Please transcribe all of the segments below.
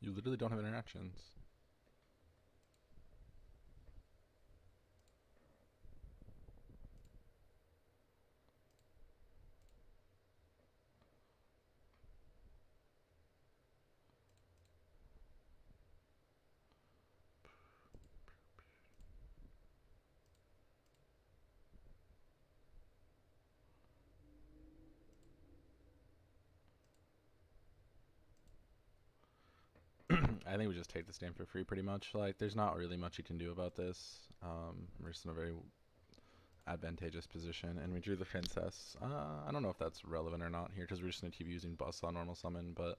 You literally don't have interactions. I think we just take this game for free pretty much. Like, there's not really much you can do about this. We're just in a very advantageous position, and we drew the princess. I don't know if that's relevant or not here, because we're just going to keep using bus on normal summon, but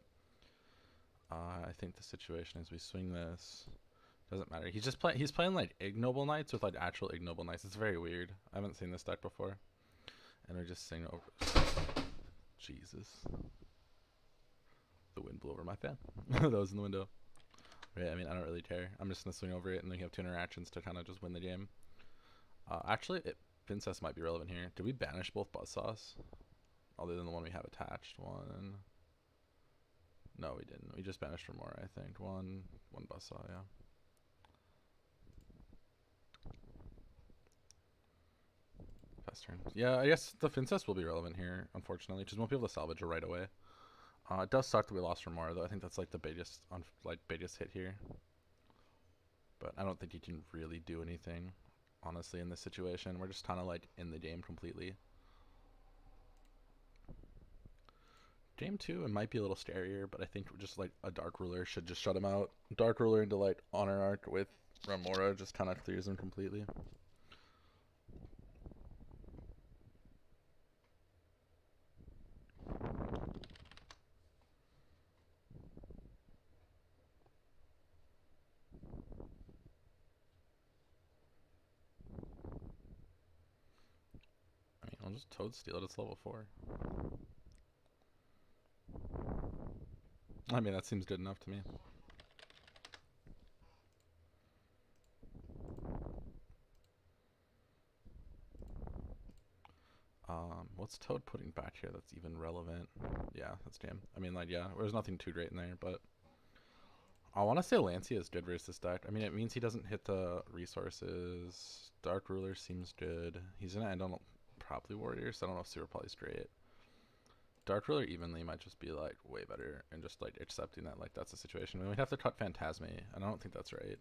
I think the situation is we swing this. Doesn't matter. He's playing like Ignoble Knights with like actual Ignoble Knights. It's very weird. I haven't seen this deck before. And we're just saying over. Jesus. The wind blew over my fan. That was in the window. Right, I mean, I don't really care. I'm just going to swing over it, and then you have 2 interactions to kind of just win the game. Actually, Princess might be relevant here. Did we banish both Buzzsaws? Other than the one we have attached. One. No, we didn't. We just banished for more, I think. One Buzzsaw, yeah. Fast turn. Yeah, I guess the Princess will be relevant here, unfortunately. Just won't be able to salvage her right away. It does suck that we lost for more, though. I think that's like the biggest hit here. But I don't think he can really do anything, honestly, in this situation. We're just kind of like in the game completely. Game 2, it might be a little scarier, but I think just like a Dark Ruler should just shut him out. Dark Ruler into like Honor Arc with Remora just kind of clears him completely. I mean, I'll just Toad Steal it. It's level 4. I mean, that seems good enough to me. What's Toad putting back here that's even relevant? Yeah, that's Jam. I mean, like, yeah, there's nothing too great in there, but I want to say Lancia is good versus this deck. I mean, it means he doesn't hit the resources. Dark Ruler seems good. He's going to end on probably Warrior, so I don't know if Super Poly's great. Dark Ruler evenly might just be, like, way better and just, like, accepting that, like, that's the situation. I mean, we'd have to cut Phantasme, and I don't think that's right.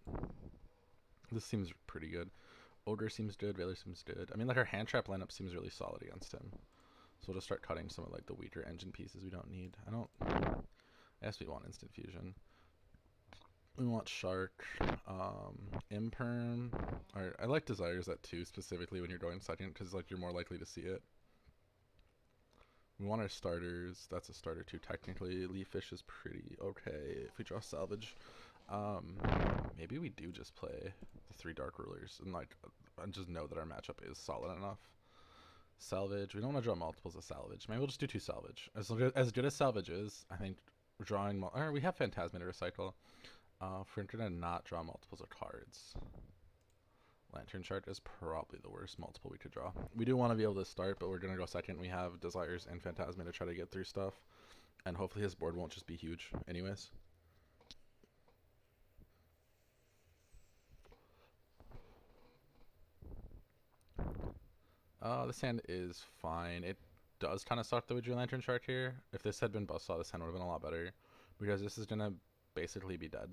This seems pretty good. Ogre seems good. Veiler seems good. I mean, like, our hand trap lineup seems really solid against him. So we'll just start cutting some of, like, the weaker engine pieces we don't need. I guess we want Instant Fusion. We want Shark, Imperm. I like Desires at 2 specifically when you're going second because like you're more likely to see it. We want our starters. That's a starter 2 technically. Leaf Fish is pretty okay if we draw Salvage. Maybe we do just play the 3 Dark Rulers and like just know that our matchup is solid enough. Salvage. We don't want to draw multiples of Salvage. Maybe we'll just do 2 Salvage. As good as Salvage is, I think drawing. We have Phantasma to recycle. If we're gonna not draw multiples of cards, Lantern Shard is probably the worst multiple we could draw. We do want to be able to start, but we're gonna go second. We have Desires and Phantasma to try to get through stuff, and hopefully his board won't just be huge anyways. This hand is fine. It does kind of suck that we drew Lantern Shark here. If this had been Buzzsaw, this hand would have been a lot better, because this is gonna basically be dead.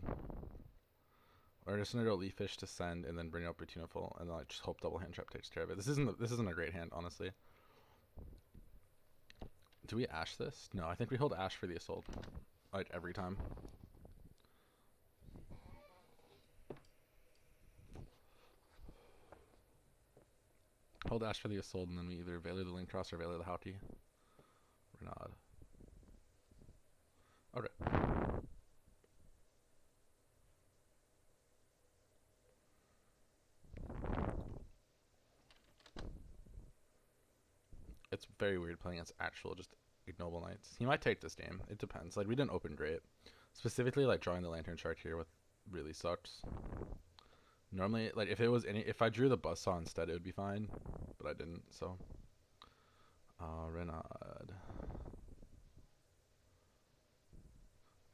We're just gonna go Leaf Fish to send, and then bring out Beautiful, and then I just hope Double Hand Trap takes care of it. This isn't a great hand, honestly. Do we Ash this? No, I think we hold Ash for the Assault, like every time. Hold Ash for the Assault, and then we either Veiler the Link Cross or Veiler the Hauti. Renaud. Okay. It's very weird playing against actual just Ignoble Knights. He might take this game. It depends. Like, we didn't open great. Specifically, like, drawing the Lantern Shark here with really sucks. Normally, like, if I drew the Buzzsaw instead, it would be fine. But I didn't, so. Renaud.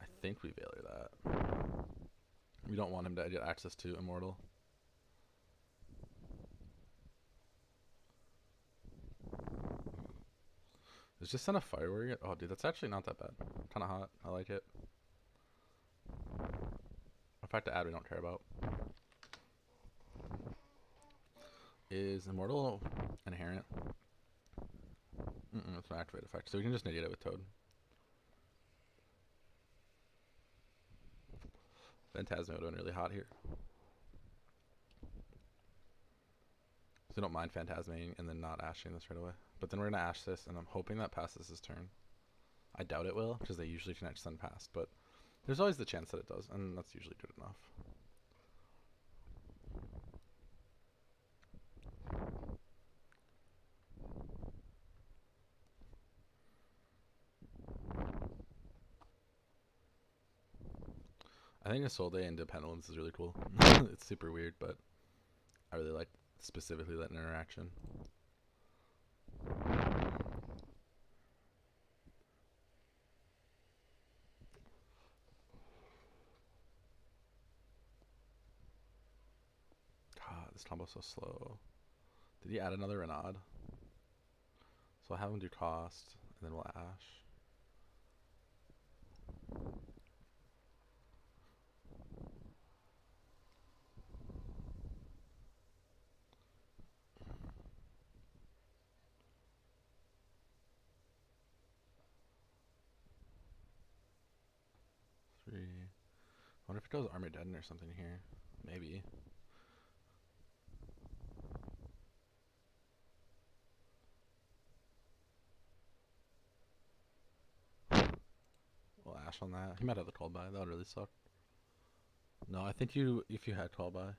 I think we Valor that. We don't want him to get access to Immortal. It's just send a Fire Warrior. Oh, dude, that's actually not that bad. Kind of hot. I like it. In fact, to add, we don't care about. Is Immortal inherent? It's an activate effect, so we can just negate it with Toad. Phantasma would have been really hot here. So I don't mind Phantasmaing and then not ashing this right away. But then we're going to ash this, and I'm hoping that passes his turn. I doubt it will, because they usually connect Sun past, but there's always the chance that it does, and that's usually good enough. I think Isolde into Pendulums is really cool. It's super weird, but I really like specifically that interaction. God, this combo's so slow. Did he add another Renaud? So I'll have him do cost, and then we'll ash. I wonder if it goes Armageddon or something here. Maybe. We'll ash on that. He might have the call by. That would really suck. No, I think if you had call by.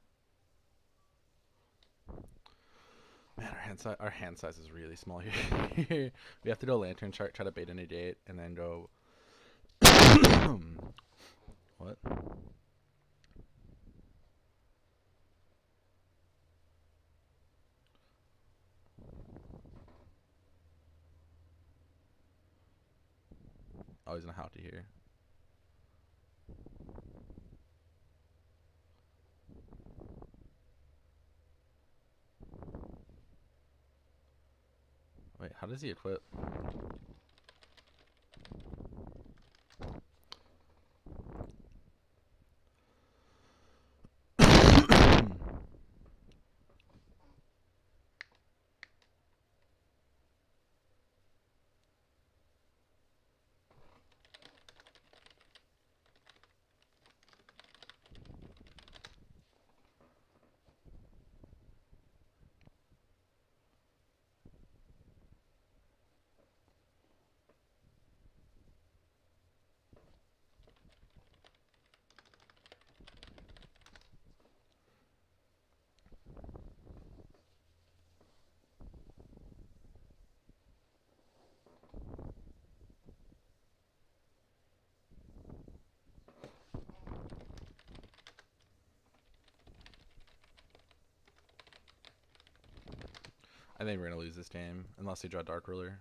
Man, our hand size is really small here. We have to go Lantern Chart, try to bait a negate, and then go. What? Oh, he's gonna have to here. Wait, how does he equip? I think we're gonna lose this game unless they draw Dark Ruler.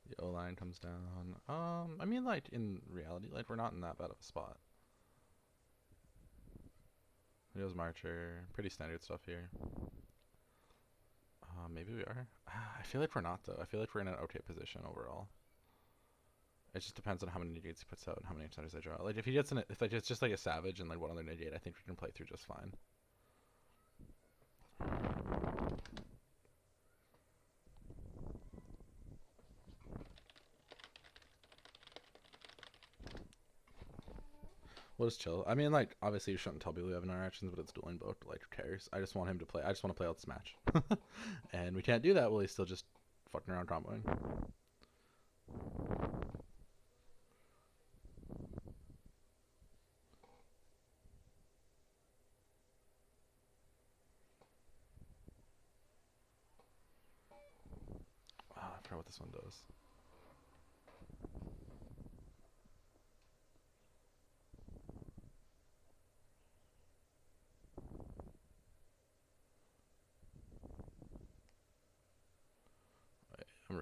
The O-line comes down. I mean, like, in reality, like, we're not in that bad of a spot. He goes Marcher. Pretty standard stuff here. Maybe we are. I feel like we're not, though. I feel like we're in an okay position overall. It just depends on how many negates he puts out and how many centers they draw. Like, if he gets if like it's just like a Savage and like one other negate, I think we can play through just fine. We'll just chill. I mean, like, obviously you shouldn't tell people we have interactions, but it's dueling both. Like, who cares? I just want him to play. I just want to play out this match. And we can't do that while he's still just fucking around comboing. I forgot what this one does.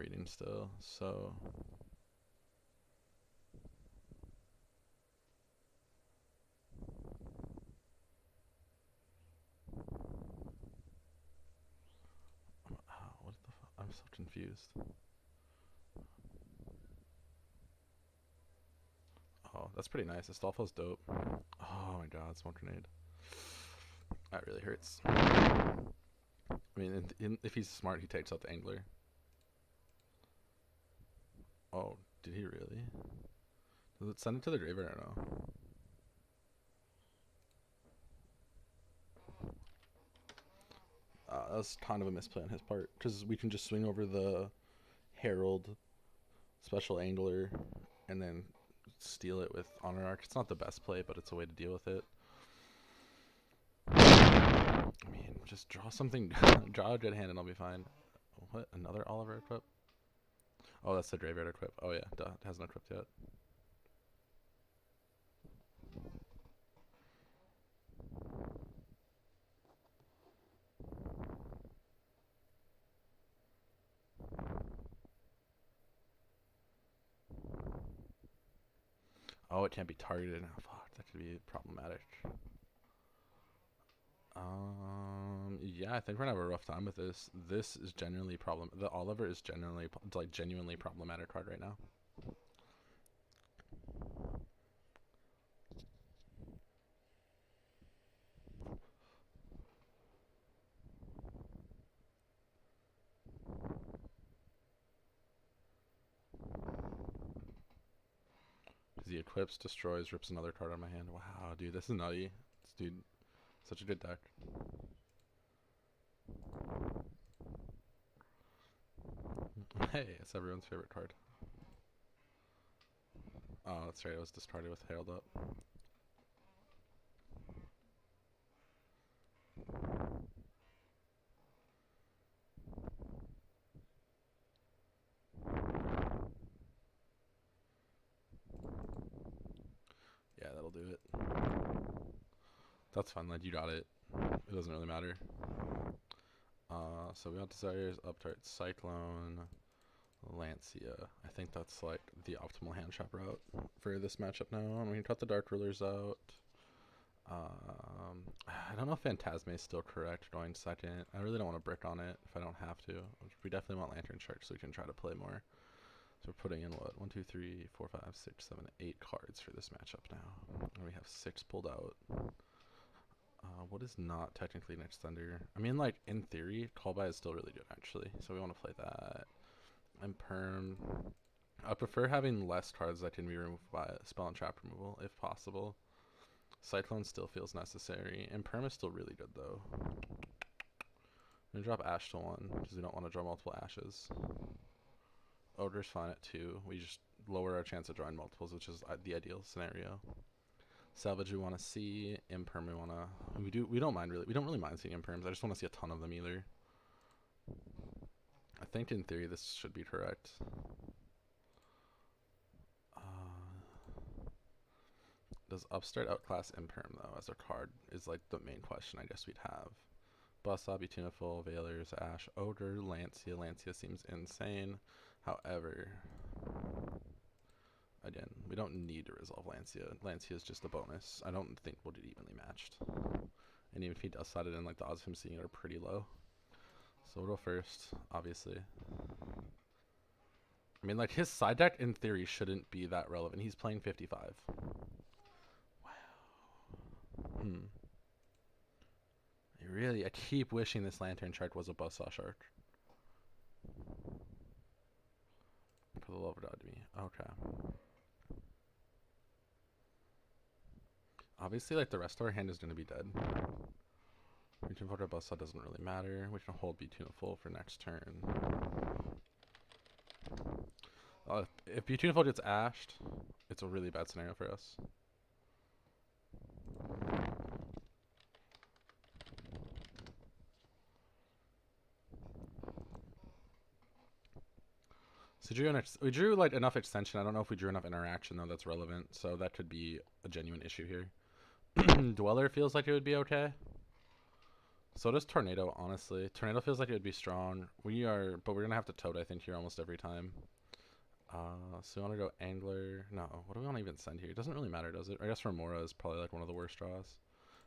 reading still, so... what the fuck? I'm so confused. Oh, that's pretty nice. Astolfo's dope. Oh my god, smoke grenade. That really hurts. I mean, if he's smart, he takes out the angler. Oh, did he really? Does it send it to the graveyard or no? That was kind of a misplay on his part, because we can just swing over the Herald special angler and then steal it with Honor Arc. It's not the best play, but it's a way to deal with it. I mean, just draw something. Draw a good hand and I'll be fine. What? Another Oliver equip? Oh, that's the graveyard equip. Oh yeah, duh, it hasn't equipped yet. Oh, it can't be targeted now. Fuck, that could be problematic. Yeah, I think we're gonna have a rough time with this. This is genuinely the Oliver is genuinely problematic card right now. Because he equips, destroys, rips another card out of my hand. Wow, dude, this is nutty. Dude, such a good deck. Hey, it's everyone's favorite card. Oh, that's right, it was discarded with Herald up. Yeah, that'll do it. That's fine, lad, you got it. It doesn't really matter. So we got Desires, Upstart, Cyclone, Lancia. I think that's like the optimal hand trap route for this matchup now. And we can cut the Dark Rulers out. I don't know if Phantasme is still correct going second. I really don't want to brick on it if I don't have to. We definitely want Lantern Shark so we can try to play more. So we're putting in what? 1, 2, 3, 4, 5, 6, 7, 8 cards for this matchup now. And we have 6 pulled out. What is not technically an extender? I mean, like, in theory, Callby is still really good, actually. So we want to play that. And Perm. I prefer having less cards that can be removed by spell and trap removal, if possible. Cyclone still feels necessary. And Perm is still really good, though. I'm going to drop Ash to 1, because we don't want to draw multiple Ashes. Ogre's fine at 2. We just lower our chance of drawing multiples, which is the ideal scenario. Salvage we want to see. Imperm we want to... We don't really mind seeing Imperms. I just want to see a ton of them either. I think in theory this should be correct. Does Upstart outclass Imperm though as a card is like the main question I guess we'd have. Bustabi, Tunaful, Veilers, Ash, Ogre, Lancia. Lancia seems insane. However... Again, we don't need to resolve Lancia. Lancia is just a bonus. I don't think we'll get evenly matched. And even if he does slide it in, like, the odds of him seeing it are pretty low. So we'll go first, obviously. I mean, like, his side deck, in theory, shouldn't be that relevant. He's playing 55. Wow. I keep wishing this Lantern Shark was a Buzzsaw Shark. For the love of God to me. Okay. Obviously, like, the rest of our hand is going to be dead. We can vote our Buzzsaw, doesn't really matter. We can hold Beautiful for next turn. If Beautiful gets ashed, it's a really bad scenario for us. So we drew like enough extension. I don't know if we drew enough interaction though that's relevant. So that could be a genuine issue here. Dweller feels like it would be okay. So does Tornado, honestly. Tornado feels like it would be strong. But we're gonna have to toad, I think, here almost every time. So we want to go Angler. No, what do we want to even send here? It doesn't really matter, does it? I guess Remora is probably like one of the worst draws.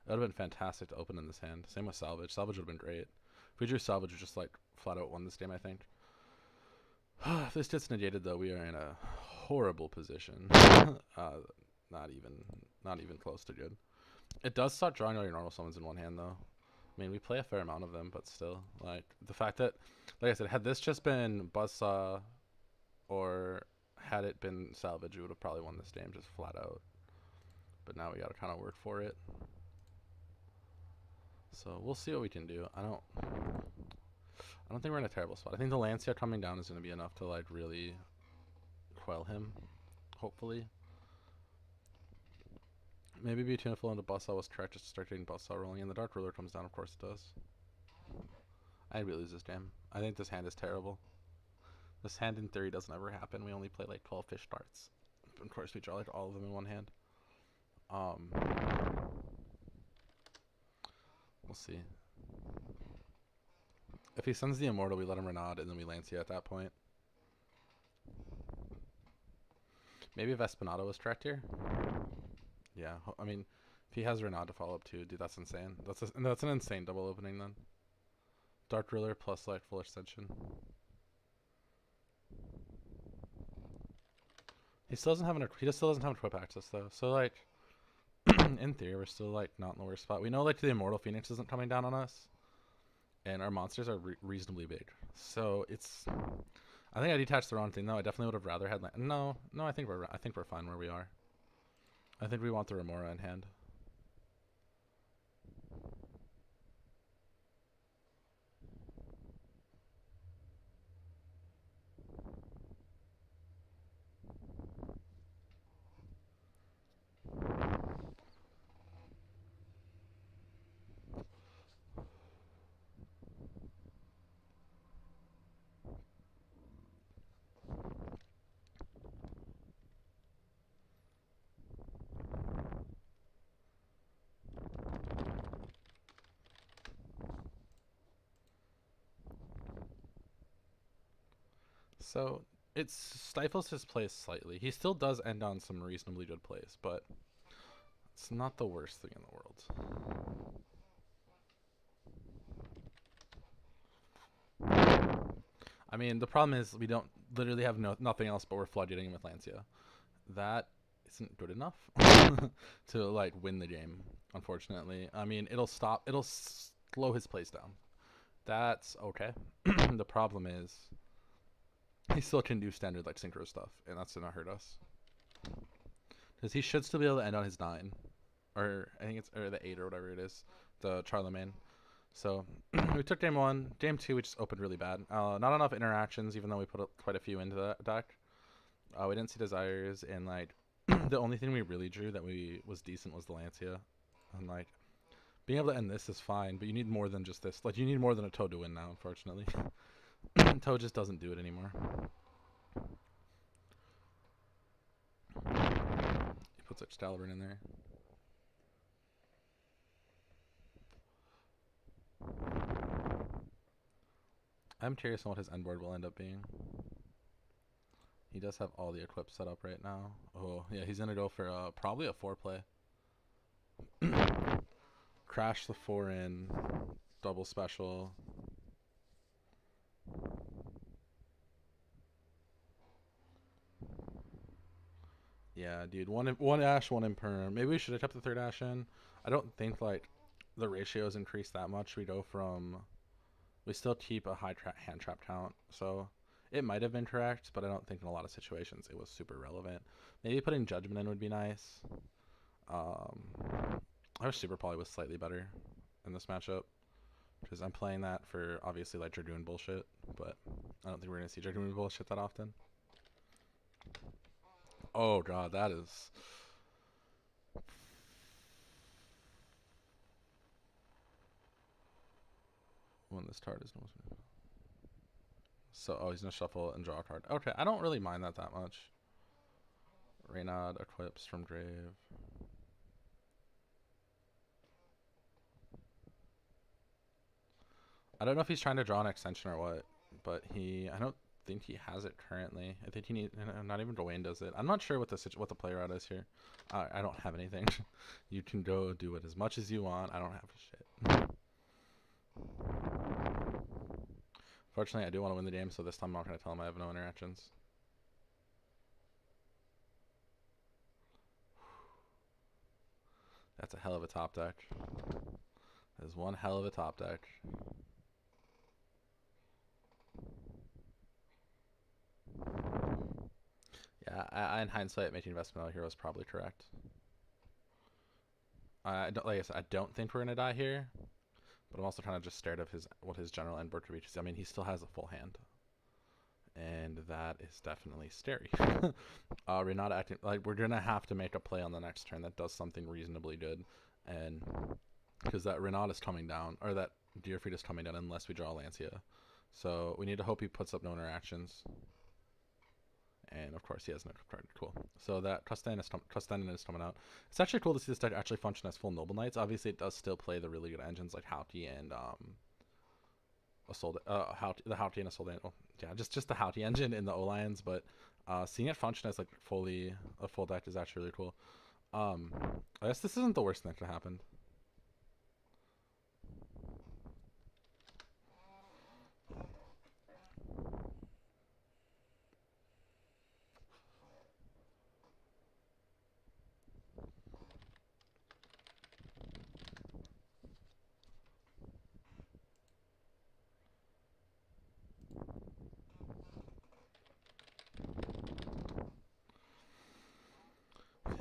It would have been fantastic to open in this hand. Same with Salvage. Salvage would have been great. If we drew Salvage, we just like flat out won this game, I think. If this gets negated, though, we are in a horrible position. Not even close to good. It does start drawing all your normal summons in one hand, though. I mean, we play a fair amount of them, but still, like the fact that, like I said, had this just been Buzzsaw, or had it been Salvage, we would have probably won this game just flat out. But now we gotta kind of work for it. So we'll see what we can do. I don't think we're in a terrible spot. I think the Lancia coming down is gonna be enough to like really quell him, hopefully. Maybe be tuneful into Buzzsaw was correct just to start getting Buzzsaw rolling, and the Dark Ruler comes down, of course it does. I think we lose this game. I think this hand is terrible. This hand in theory doesn't ever happen. We only play like 12 fish darts. Of course we draw like all of them in one hand. We'll see. If he sends the Immortal, we let him Renaud, and then we Lancia at that point. Maybe Vespanado was correct here. Yeah, I mean, if he has Renaud to follow up too, dude, that's insane. That's an insane double opening then. Dark Ruler plus like full extension. He still doesn't have an equip access though. So like, in theory, we're still like not in the worst spot. We know like the Immortal Phoenix isn't coming down on us, and our monsters are reasonably big. So it's. I think I detached the wrong thing though. I definitely would have rather had. No. I think we're fine where we are. I think we want the Remora in hand. So it stifles his plays slightly. He still does end on some reasonably good plays, but it's not the worst thing in the world. I mean, the problem is we don't literally have nothing else, but we're floodgetting him with Lancia. That isn't good enough to like win the game, unfortunately. I mean, it'll slow his plays down. That's okay. The problem is he still can do standard like synchro stuff, and that's gonna hurt us. Because he should still be able to end on his 9. Or I think it's the 8 or whatever it is. The Charlemagne. So we took game 1. Game 2 we just opened really bad. Not enough interactions, even though we put quite a few into the deck. We didn't see desires, and like the only thing we really drew that was decent was the Lancia. And like being able to end this is fine, but you need more than just this. Like you need more than a Toad to win now, unfortunately. Toad just doesn't do it anymore. He puts Excalibur in there. I'm curious on what his end board will end up being. He does have all the equips set up right now. Oh, yeah, he's going to go for probably a 4-play. Crash the 4 in. Double special. Yeah, dude. One Ash, one Imperm. Maybe we should have kept the 3rd Ash in. I don't think, like, the ratios increase that much. We go from... We still keep a high hand trap count, so... It might have been correct, but I don't think in a lot of situations it was super relevant. Maybe putting Judgment in would be nice. I wish Super Poly was slightly better in this matchup, because I'm playing that for, obviously, like, Dragoon bullshit, but I don't think we're going to see Dragoon bullshit that often. Oh, God, that is... When this card is... So, oh, he's going to shuffle and draw a card. Okay, I don't really mind that much. Renaud equips from Grave. I don't know if he's trying to draw an extension or what, but I don't think he has it currently. I think he needs, not even Dwayne does it. I'm not sure what the player route is here. I don't have anything. You can go do it as much as you want. I don't have shit. Fortunately, I do want to win the game, so this time I'm not going to tell him I have no interactions. That's a hell of a top deck. That is one hell of a top deck. Yeah, in hindsight, making investment out here was probably correct. Like I said, I don't think we're gonna die here, but I'm also kind of just scared of what his general end board could be. I mean, he still has a full hand, and that is definitely scary. We're not acting like we're gonna have to make a play on the next turn that does something reasonably good, and because that Renat is coming down, or that Deerfried is coming down unless we draw Lancia. So we need to hope he puts up no interactions. And of course he has no card. Cool. So that Trustan is coming out. It's actually cool to see this deck actually function as full Noble Knights. Obviously it does still play the really good engines like Hauti and the Hauti and Assault. Oh, yeah, just the Hauti engine in the O-Lions, but seeing it function as like a full deck is actually really cool. I guess this isn't the worst thing that could happen.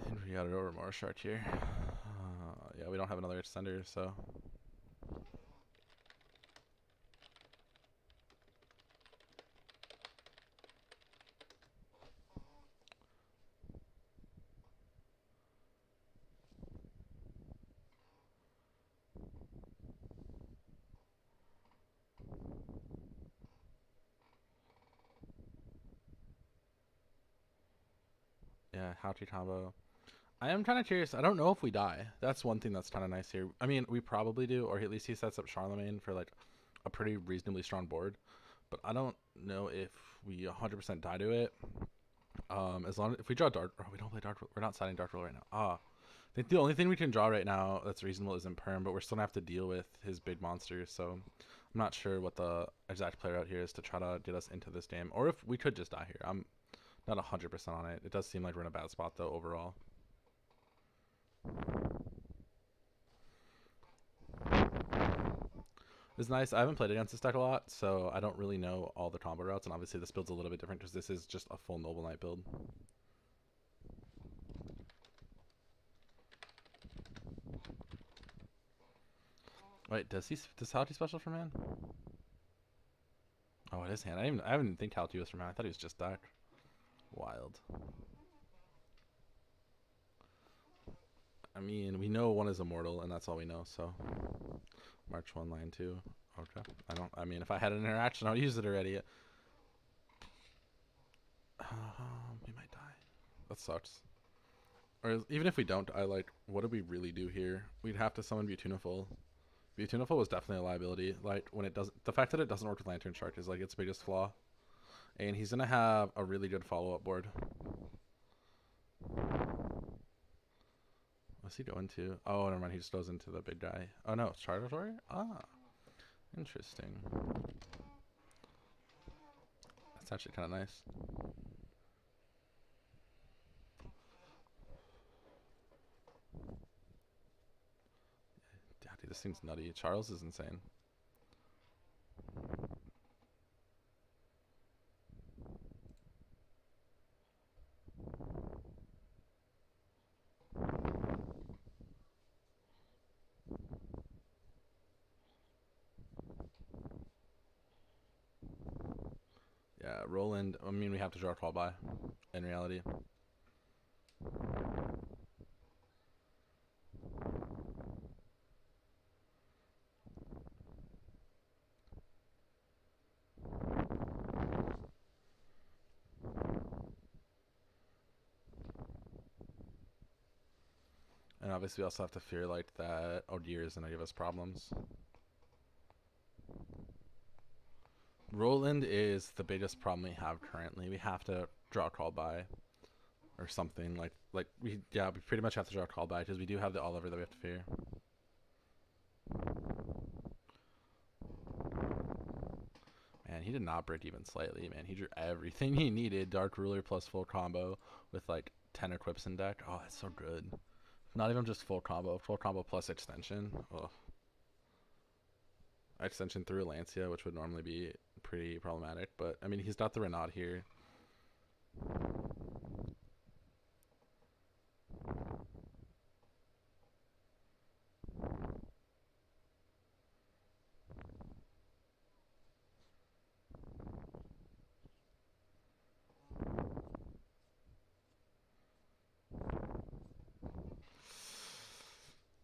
And we got it over Marshart here. Yeah, we don't have another extender, so. Yeah, Hauti combo. I am kind of curious. I don't know if we die. That's one thing that's kind of nice here. I mean, we probably do, or at least he sets up Charlemagne for like a pretty reasonably strong board. But I don't know if we 100% die to it. As long as if we draw Dark, we don't play Dark. We're not siding Dark Rule right now. I think the only thing we can draw right now that's reasonable is Imperm, but we're still gonna have to deal with his big monsters. So I'm not sure what the exact play out here is to try to get us into this game, or if we could just die here. I'm not 100% on it. It does seem like we're in a bad spot though overall. It's nice. I haven't played against this deck a lot, so I don't really know all the combo routes, and obviously this build's a little bit different because this is just a full Noble Knight build. Wait, does Hauti special for man? Oh, it is hand. I didn't even think Hauti was for man. I thought he was just deck. Wild. I mean, we know one is immortal, and that's all we know. So, March 1, line 2. Okay. I mean, if I had an interaction, I would use it already. We might die. That sucks. Or even if we don't, what do we really do here? We'd have to summon Butuniful. Butuniful was definitely a liability. Like, when it doesn't, the fact that it doesn't work with Lantern Shark is like its biggest flaw. And he's gonna have a really good follow-up board. What's he going to? Oh, never mind. He just goes into the big guy. Oh no, it's Charter Warrior? Ah, interesting. That's actually kind of nice. Yeah, dude, this thing's nutty. Charles is insane. Yeah, Roland. I mean, we have to draw a call by. In reality. And obviously, we also have to fear like that Odir is gonna give us problems. Roland is the biggest problem we have currently. We have to draw call by or something we pretty much have to draw call by because we do have the Oliver that we have to fear. Man, he did not break even slightly, man. He drew everything he needed. Dark Ruler plus full combo with like 10 equips in deck. Oh, that's so good. Not even just full combo plus extension. Oh. Extension through Lancia, which would normally be pretty problematic, but I mean, he's got the Renaud here.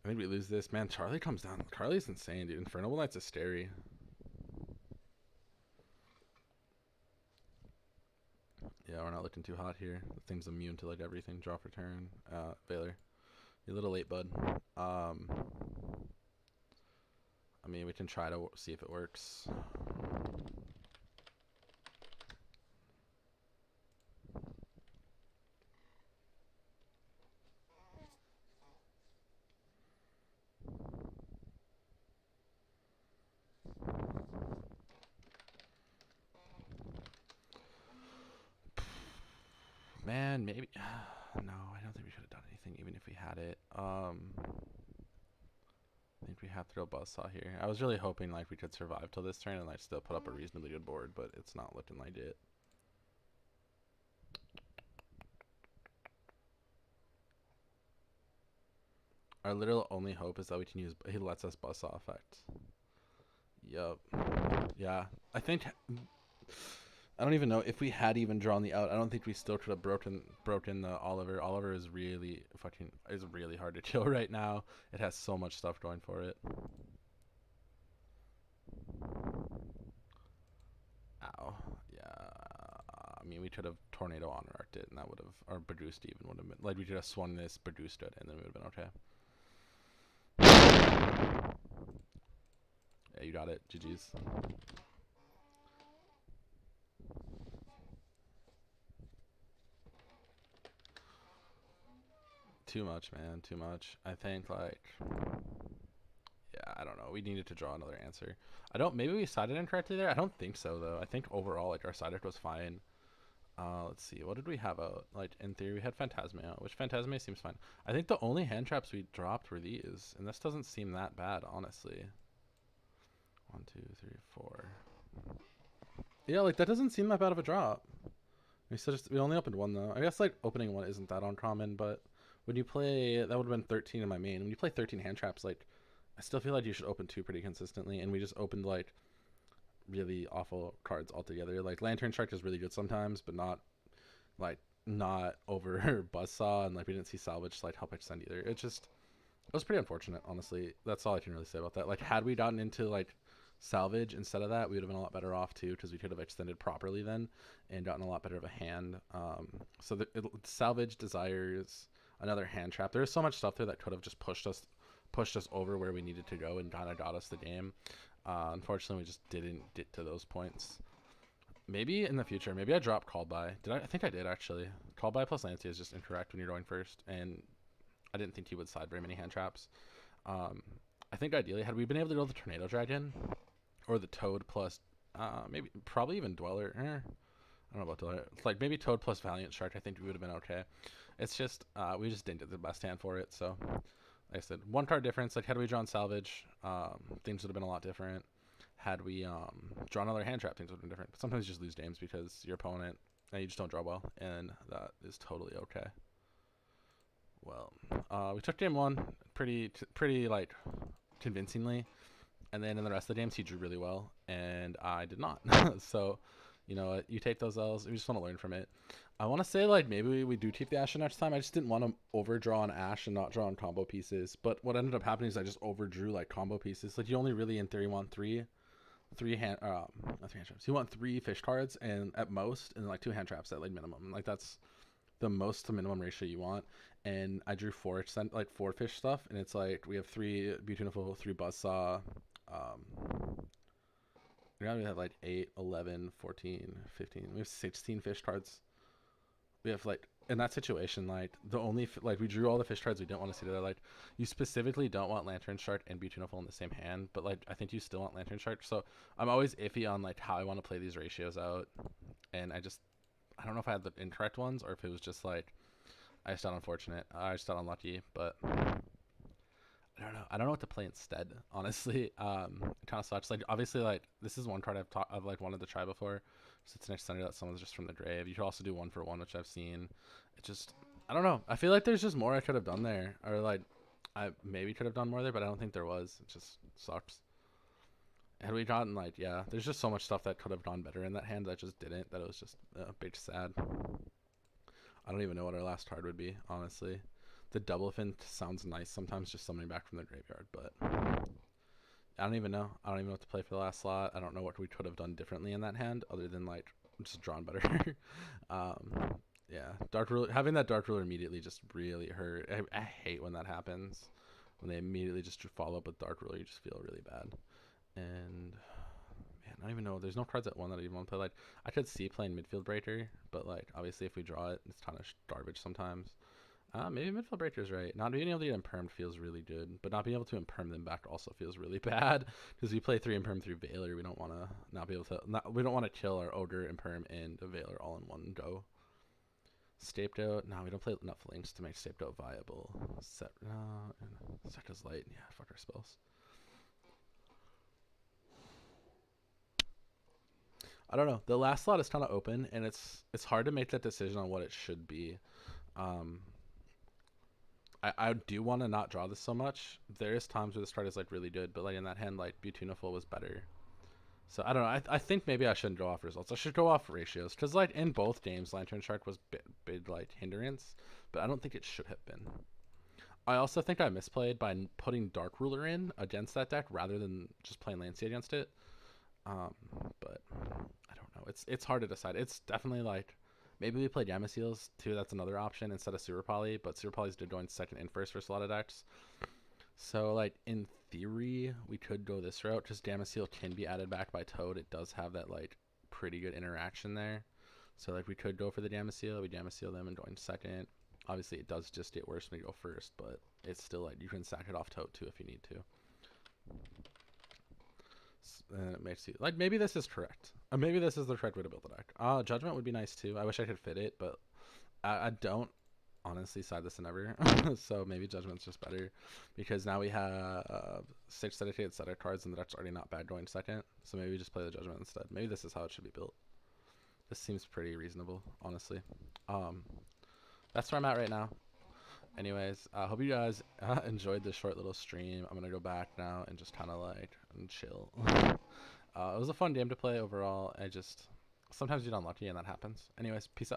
I think we lose this. Man, Charlie comes down. Charlie's insane, dude. Infernal Knights is scary. Yeah, we're not looking too hot here. The thing's immune to like everything. Draw for turn. Valor. You're a little late, bud. I mean, we can try to see if it works. Man, maybe. No, I don't think we should have done anything, even if we had it. I think we have to go Buzzsaw here. I was really hoping like we could survive till this turn and like still put up a reasonably good board, but it's not looking like it. Our literal only hope is that we can use. He lets us Buzzsaw effect. Yup. Yeah, I think. I don't even know if we had even drawn the out. I don't think we still could have broken the Oliver. Oliver is really really hard to kill right now. It has so much stuff going for it. Ow. Yeah. I mean, we could have Tornado Honor Arced it, and that would have, or Boost even would have been, like we could have swung this, Boost it, and then it would have been okay. Yeah, you got it. GG's. Too much, man. Too much. I think, like, yeah, I don't know. We needed to draw another answer. Maybe we sided incorrectly there. I don't think so, though. I think overall, like, our sided was fine. Let's see. What did we have out? Like, in theory, we had Phantasma out, which Phantasma seems fine. I think the only hand traps we dropped were these, and this doesn't seem that bad, honestly. 1, 2, 3, 4. Yeah, like, that doesn't seem that bad of a drop. We only opened one, though. I guess, like, opening one isn't that uncommon, but when you play, that would have been 13 in my main. When you play 13 hand traps, like, I still feel like you should open 2 pretty consistently, and we just opened, like, really awful cards altogether. Like, Lantern Shark is really good sometimes, but not over Buzzsaw, and, like, we didn't see Salvage, like, help extend either. It was pretty unfortunate, honestly. That's all I can really say about that. Like, had we gotten into, like, Salvage instead of that, we would have been a lot better off, too, because we could have extended properly then and gotten a lot better of a hand. So Salvage desires another hand trap. There's so much stuff there that could have just pushed us over where we needed to go and kind of got us the game. Unfortunately, we just didn't get to those points. Maybe in the future, maybe I dropped Called By. I think I did, actually. Called By plus Lancia is just incorrect when you're going first, and I didn't think he would side very many hand traps. I think ideally, had we been able to go the Tornado Dragon or the Toad plus probably even Dweller. I don't know about Dweller. Like, maybe Toad plus Valiant Shark, I think we would have been okay. It's just, we just didn't get the best hand for it, so like I said, 1 card difference. Like, had we drawn Salvage, things would have been a lot different. Had we drawn another hand trap, things would have been different. But sometimes you just lose games because your opponent, you just don't draw well, and that is totally okay. Well, we took game 1 pretty like convincingly, and then in the rest of the games he drew really well, and I did not. So, you know what? You take those L's. We just want to learn from it. I want to say, like, maybe we do keep the Ashe next time. I just didn't want to overdraw on Ashe and not draw on combo pieces. But what ended up happening is I just overdrew, like, combo pieces. Like, you only really, in theory, want not three hand traps. You want 3 fish cards and at most, and like 2 hand traps at like minimum. Like, that's the most to minimum ratio you want. And I drew 4 fish stuff, and it's like we have 3 Beautiful, 3 Buzzsaw, Now we have like 8, 11, 14, 15. We have 16 fish cards. We have like in that situation, like the only like we drew all the fish cards we didn't want to see there. Like you specifically don't want Lantern Shark and Beautiful in the same hand, but like I think you still want Lantern Shark. So I'm always iffy on like how I want to play these ratios out, and I don't know if I had the incorrect ones or if it was just like I just got unfortunate. I just got unlucky, but I don't know. I don't know what to play instead. Honestly, it kind of sucks. Like obviously, like this is one card I've like wanted to try before. So it's an extender that someone's just from the grave. You could also do 1-for-1, which I've seen. It just I don't know. I feel like there's just more I could have done there, or like I maybe could have done more there, but I don't think there was. It just sucks. Had we gotten like there's just so much stuff that could have gone better in that hand that just didn't. That it was just a big sad. I don't even know what our last card would be, honestly. The double fin sounds nice sometimes, just summoning back from the graveyard, but I don't even know. I don't even know what to play for the last slot. I don't know what we could have done differently in that hand, other than like just drawn better. Yeah, Dark Ruler, having that Dark Ruler immediately just really hurt. I hate when that happens. When they immediately just follow up with Dark Ruler, you just feel really bad. And man, I don't even know. There's no cards at one that I even want to play. Like I could see playing Midfield Breaker, but like obviously if we draw it, it's kind of garbage sometimes. Maybe Midfield Breaker's right. Not being able to get impermed feels really good, but not being able to imperm them back also feels really bad. Because we play 3 imperm through Veiler, we don't want to not be able to. We don't want to kill our Ogre, imperm, and a Veiler all in one go. Scapegoat. No, we don't play enough links to make Scapegoat viable. Sector's light. Yeah, fuck our spells. I don't know. The last slot is kind of open, and it's hard to make that decision on what it should be. Um, I do want to not draw this so much. There is times where this card is like really good, but like in that hand, like Beautiful was better. So I don't know. I think maybe I shouldn't go off results. I should go off ratios because like in both games, Lantern Shark was big like hindrance, but I don't think it should have been. I also think I misplayed by putting Dark Ruler in against that deck rather than just playing Lancey against it. But I don't know. It's hard to decide. It's definitely like maybe we played Yamaseals too. That's another option instead of Super Poly, but Super Poly's going second and first versus a lot of decks. So like in theory, we could go this route. Just Damascene can be added back by Toad. It does have that like pretty good interaction there. So like we could go for the Damascene. We Damascene them and join second. Obviously, it does just get worse when we go first, but it's still like you can sack it off Toad too if you need to. And it makes you like maybe this is correct. Maybe this is the correct way to build the deck. Judgment would be nice too. I wish I could fit it, but I don't honestly side this in ever. So maybe Judgment's just better because now we have 6 dedicated set of cards and the deck's already not bad going second. So maybe we just play the Judgment instead. Maybe this is how it should be built. This seems pretty reasonable, honestly. That's where I'm at right now. Anyways, I hope you guys enjoyed this short little stream. I'm gonna go back now and just kind of like chill. It was a fun game to play overall. Sometimes you get unlucky and that happens. Anyways, peace out.